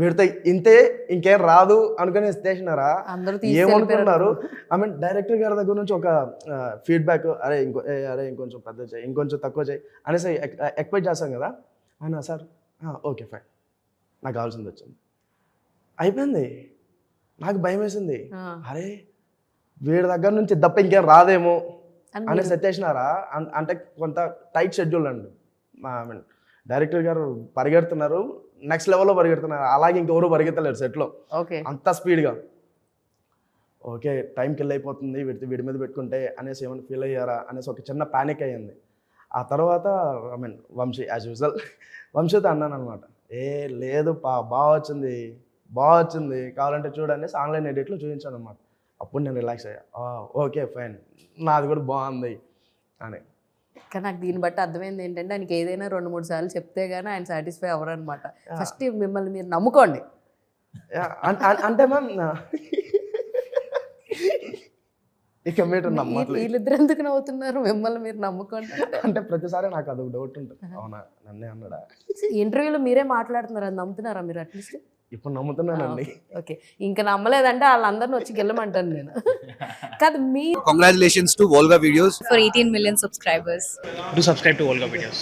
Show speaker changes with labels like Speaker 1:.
Speaker 1: వీడితో ఇంతే ఇంకేం రాదు అనుకుని చేసినారా
Speaker 2: అందరూ
Speaker 1: ఏమనుకున్నారు? ఐ మీన్ డైరెక్టర్ గారి దగ్గర నుంచి ఒక ఫీడ్బ్యాక్, అరే ఇంకొంచెం పెద్ద చేయి, ఇంకొంచెం తక్కువ చేయి అనేసి ఎక్స్పెక్ట్ చేస్తాం కదా. ఆయన సార్ ఓకే ఫైన్, నాకు కావాల్సింది వచ్చింది, అయిపోయింది. నాకు భయం వేసింది, అరే వీడి దగ్గర నుంచి తప్ప ఇంకేం రాదేమో అని సెట్ చేసినారా. అంటే కొంత టైట్ షెడ్యూల్ అండి. ఐ మీన్ డైరెక్టర్ గారు పరిగెడుతున్నారు, నెక్స్ట్ లెవెల్లో పరిగెడుతున్నారు, అలాగే ఇంకెవరు పరిగెత్తలేరు సెట్లో అంత స్పీడ్గా. ఓకే టైంకి వెళ్ళి అయిపోతుంది, వీడి మీద పెట్టుకుంటే అనేసి ఏమైనా ఫీల్ అయ్యారా అనేసి ఒక చిన్న ప్యానిక్ అయ్యింది. ఆ తర్వాత I mean Vamshi as usual వంశీతో అన్నాను అనమాట, లేదు బాగా వచ్చింది కావాలంటే చూడండి ఆన్లైన్ ఎడిట్లో చూపించాను అనమాట. అప్పుడు నేను రిలాక్స్ అయ్యా, ఓకే ఫైన్ నాది కూడా బాగుంది అని.
Speaker 2: కానీ నాకు దీన్ని బట్టి అర్థమైంది ఏంటంటే ఆయనకి ఏదైనా 2-3 సార్లు చెప్తే గానీ ఆయన సాటిస్ఫై అవ్వరు అనమాట. ఫస్ట్ మిమ్మల్ని మీరు నమ్ముకోండి.
Speaker 1: అంటే మ్యామ్ ఇక మీరు నమ్మట్లేదు.
Speaker 2: వీళ్ళిద్దరు ఎందుకు నవ్వుతున్నారు? మిమ్మల్ని మీరు నమ్ముకోండి
Speaker 1: అంటే ప్రతిసారి నాకు అదొక డౌట్ ఉంటుంది, అవునా నన్నే అన్నాడా.
Speaker 2: ఇంటర్వ్యూలో మీరే మాట్లాడుతున్నారు, అది నమ్ముతున్నారా మీరు? అట్లీస్ట్
Speaker 1: ఇప్పుడు నమ్ముతున్నానండి.
Speaker 2: ఓకే, ఇంకా నమ్మలేదంటే వాళ్ళందరిని వచ్చి గెలమంటాను నేను. కాదు మీ
Speaker 3: Congratulations to Volga Videos.
Speaker 4: For 18 million subscribers.
Speaker 5: Do subscribe to Volga Videos.